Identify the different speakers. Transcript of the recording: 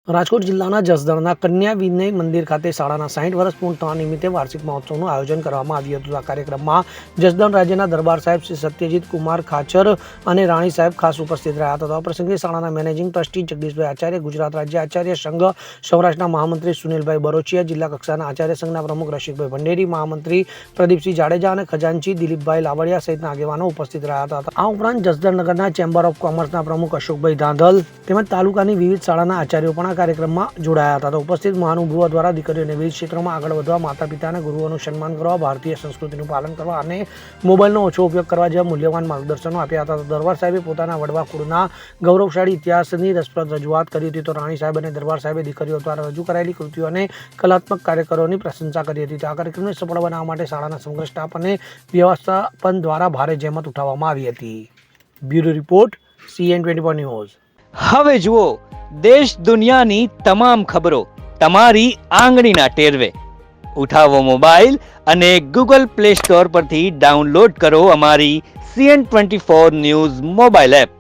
Speaker 1: રાજકોટ જિલ્લાના જસદણના કન્યા વિનય મંદિર ખાતે શાળાના 60 વર્ષ પૂર્ણ થવા નિમિત્તે વાર્ષિક મહોત્સવનું આયોજન કરવામાં આવ્યું હતું. આ કાર્યક્રમમાં જસદણ રાજ્યના દરબાર સાહેબ શ્રી સત્યજીત કુમાર ખાચર અને રાણી સાહેબ ખાસ ઉપસ્થિત રહ્યા હતા. આ પ્રસંગે શાળાના મેનેજિંગ ટ્રસ્ટી જગદીશભાઈ આચાર્ય, ગુજરાત રાજ્ય આચાર્ય સંઘ સૌરાષ્ટ્રના મહામંત્રી સુનિલભાઈ બરોચિયા, જિલ્લા કક્ષાના આચાર્ય સંઘના પ્રમુખ રસિકભાઈ ભંડેરી, મહામંત્રી પ્રદીપસિંહ જાડેજા અને ખજાનચી દિલીપભાઈ લાવડિયા સહિતના આગેવાનો ઉપસ્થિત રહ્યા હતા. આ ઉપરાંત જસદણ નગરના ચેમ્બર ઓફ કોમર્સના પ્રમુખ અશોકભાઈ ધાંધલ તેમજ તાલુકાની વિવિધ શાળાના આચાર્યો પણ કાર્યક્રમમાં જોડાયા હતા. તો ઉપસ્થિત મહાનુભાવો દ્વારા દીકરીઓને વિવિધ ક્ષેત્રોમાં આગળ વધવા, માતા પિતા અને ગુરુઓનું સન્માન કરવા, ભારતીય સંસ્કૃતિનું પાલન કરવા અને મોબાઈલનો ઓછો ઉપયોગ કરવા જેવા મૂલ્યવાન માર્ગદર્શનો આપ્યા હતા. તો દરબાર સાહેબે પોતાના વડવા કુળના ગૌરવશાળી ઇતિહાસની રસપ્રદ રજૂઆત કરી હતી. તો રાણી સાહેબ અને દરબાર સાહેબે દીકરીઓ દ્વારા રજૂ કરાયેલી કૃતિઓ અને કલાત્મક કાર્યકરોની પ્રશંસા કરી હતી. તો આ કાર્યક્રમને સફળ બનાવવા માટે શાળાના સમગ્ર સ્ટાફ અને વ્યવસ્થાપન દ્વારા ભારે જહેમત ઉઠાવવામાં આવી હતી. Bureau report, CN24 news.
Speaker 2: હવે જુઓ દેશ દુનિયાની તમામ ખબરો તમારી આંગળીના ટેરવે. ઉઠાવો મોબાઈલ અને ગૂગલ પ્લે સ્ટોર પરથી ડાઉનલોડ કરો અમારી CN24 ન્યૂઝ મોબાઈલ એપ.